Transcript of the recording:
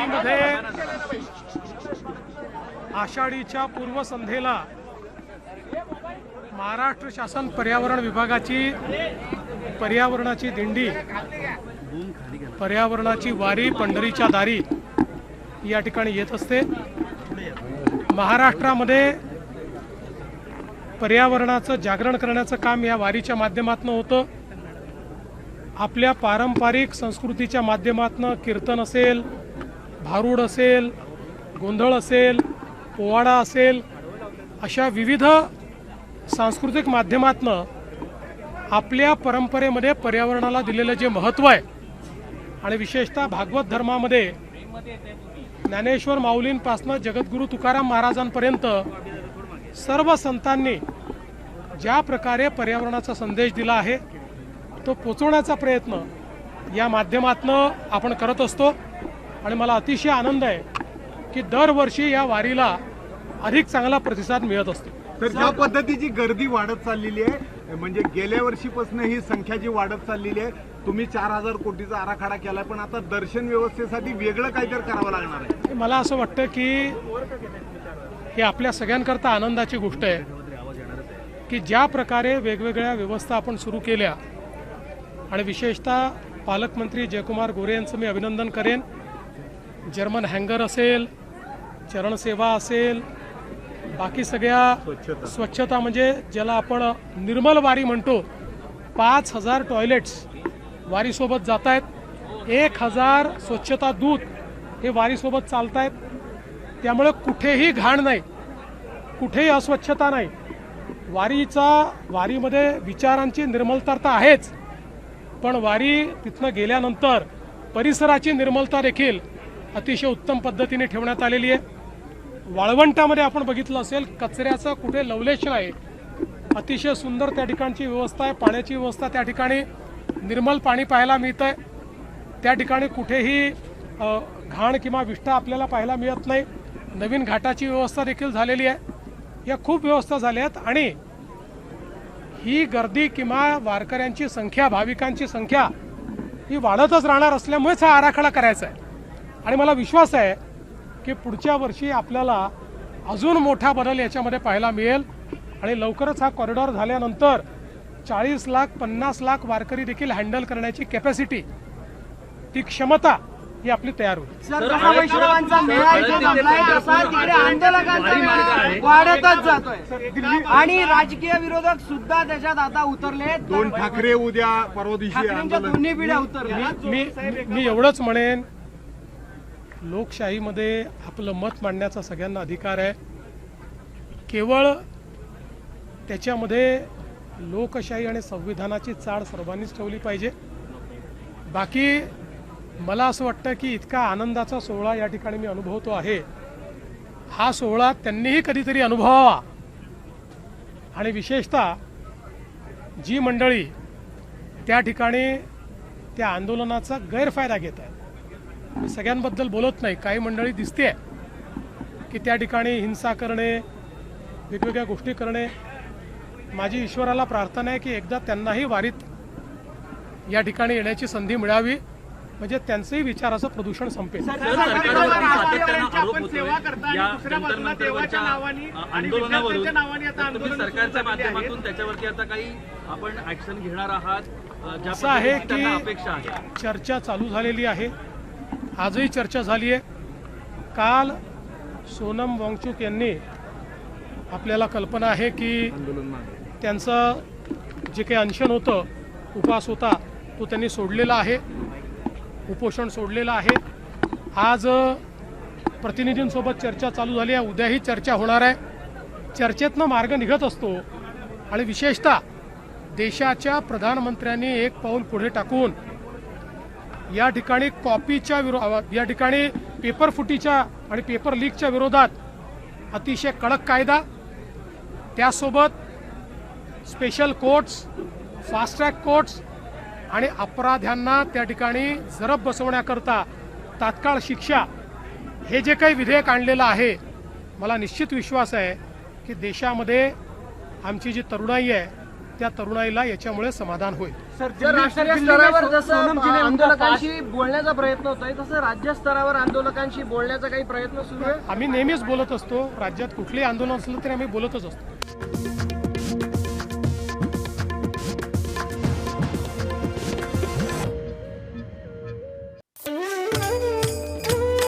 वारीमध्ये आषाढीच्या पूर्वसंध्येला महाराष्ट्र शासन पर्यावरण विभागाची पर्यावरणाची दिंडी, पर्यावरणाची वारी पंढरीच्या दारी या ठिकाणी येत असते। महाराष्ट्रामध्ये पर्यावरणाचं जागरण करण्याचं काम या वारीच्या माध्यमातून होतं। आपल्या पारंपरिक संस्कृतीच्या माध्यमातून कीर्तन असेल, भारूड असेल, गोंधळ असेल, पोवाडा असेल, अशा विविध सांस्कृतिक माध्यमातून आपल्या परंपरेमध्ये पर्यावरणाला दिलेलं जे महत्त्व आहे आणि विशेषतः भागवत धर्मामध्ये ज्ञानेश्वर माऊलींपासून जगद्गुरू तुकाराम महाराजांपर्यंत सर्व संतांनी ज्या प्रकारे पर्यावरणाचा संदेश दिला आहे तो पोचवण्याचा प्रयत्न या माध्यमातून आपण करत असतो। आणि मला अतिशय आनंद आहे की दरवर्षी या वारीला अधिक चांगला प्रतिसाद मिळत असतो। तर ज्या पद्धतीची गर्दी वाढत चाललेली आहे, म्हणजे गेल्या वर्षीपासून ही संख्या जी वाढत चाललेली आहे, तुम्ही 4000 कोटीचा आराखडा केलाय, पण आता दर्शन व्यवस्थेसाठी वेगळं काहीतरी करावं लागणार आहे। मला असं वाटतं की हे आपल्या सगळ्यांकरता आनंदाची गोष्ट आहे की ज्या प्रकारे वेगवेगळ्या व्यवस्था आपण सुरू केल्या आणि विशेषतः पालकमंत्री जयकुमार गोरे यांचं मी अभिनंदन करेन। जर्मन हँगर असेल, चरणसेवा असेल, बाकी सगळ्या स्वच्छता म्हणजे ज्याला आपण निर्मल वारी म्हणतो, 5000 टॉयलेट्स वारीसोबत जात आहेत, 1000 स्वच्छता दूत हे वारीसोबत चालत आहेत। त्यामुळे कुठेही घाण नाही, कुठेही अस्वच्छता नाही। वारीमध्ये विचारांची निर्मलता तर आहेच, पण वारी तिथनं गेल्यानंतर परिसराची निर्मलता देखील अतिशय उत्तम पद्धतीने ठेवण्यात आलेली आहे। वाळवंटामध्ये आपण बघितलं असेल, कचऱ्याचं कुठे लवलेश नाही, अतिशय सुंदर त्या ठिकाणची व्यवस्था आहे। पाण्याची व्यवस्था त्या ठिकाणी निर्मल पाणी पाहायला मिळतं आहे, त्या ठिकाणी कुठेही घाण किंवा विष्ठा आपल्याला पाहायला मिळत नाही। नवीन घाटाची व्यवस्था देखील झालेली आहे, या खूप व्यवस्था झाल्या आहेत। आणि ही गर्दी किंवा वारकऱ्यांची संख्या, भाविकांची संख्या ही वाढतच राहणार असल्यामुळेच हा आराखडा करायचा आहे। आणि मला विश्वास आहे की पुढच्या वर्षी आपल्याला अजून मोठा बदल याच्यामध्ये पाहायला मिळेल आणि लवकरच हा कॉरिडॉर झाल्यानंतर 40 लाख 50 लाख वारकरी देखील हँडल करण्याची कॅपॅसिटी, ती क्षमता ही आपली तयार होईल। वाढतच जातोय आणि राजकीय विरोधक सुद्धा त्याच्यात आता उतरले। दोन ठाकरे उद्या परवा दिवशी दोन्ही पिढ्या उतरल्या। मी एवढंच म्हणेन, लोकशाहीमध्ये आपलं मत मांडण्याचा सगळ्यांना अधिकार आहे। केवळ त्याच्यामध्ये लोकशाही आणि संविधानाची चाड सर्वांनीच ठेवली पाहिजे। बाकी मला असं वाटतं की इतका आनंदाचा सोहळा या ठिकाणी मी अनुभवतो आहे, हा सोहळा त्यांनीही कधीतरी अनुभवावा। आणि विशेषतः जी मंडळी त्या ठिकाणी त्या आंदोलनाचा गैरफायदा घेत आहेत, मी सगळ्यांबद्दल बोलत नाही, काही मंडळी दिसते की त्या ठिकाणी हिंसा करणे, वेगवेगळ्या गोष्टी करणे। माझी ईश्वराला प्रार्थना आहे की एकदा त्यांनाही वारीत या ठिकाणी येण्याची संधी मिळावी, म्हणजे त्यांचंही विचाराचं प्रदूषण संपेल। सरकारच्या माध्यमातून त्याच्यावरती आता काही आपण ऍक्शन घेणार आहात? असं आहे की चर्चा चालू झालेली आहे, आजही चर्चा झाली आहे। काल सोनम वांगचुक यांनी, आपल्याला कल्पना आहे की त्यांचं जे काही अनशन होतं, उपवास होता, तो त्यांनी सोडलेला आहे, उपोषण सोडलेलं आहे। आज प्रतिनिधींसोबत चर्चा चालू झाली आहे, उद्याही चर्चा होणार आहे। चर्चेतनं मार्ग निघत असतो आणि विशेषतः देशाच्या प्रधानमंत्र्यांनी एक पाऊल पुढे टाकून या ठिकाणी कॉपीच्या या ठिकाणी पेपर फुटीच्या आणि पेपर लीकच्या विरोधात अतिशय कडक कायदा, त्यासोबत special courts, fast track courts आणि अपराध्यांना त्या ठिकाणी जरब बसवण्याकरता तात्काळ शिक्षा, हे जे काही विधेयक आणलेलं आहे, मला निश्चित विश्वास आहे की देशामध्ये आमची जी तरुणाई आहे त्या तरुणाईला याच्यामुळे समाधान होईल. जर राष्ट्रीय स्तरावर जसं आंदोलकांशी बोलण्याचा प्रयत्न होतोय तसं राज्य स्तरावर आंदोलकांशी बोलण्याचा काही प्रयत्न सुरू आहे. आम्ही नेहमीच बोलत असतो. राज्यात कुठलेही आंदोलन असलं तरी आम्ही बोलतच असतो.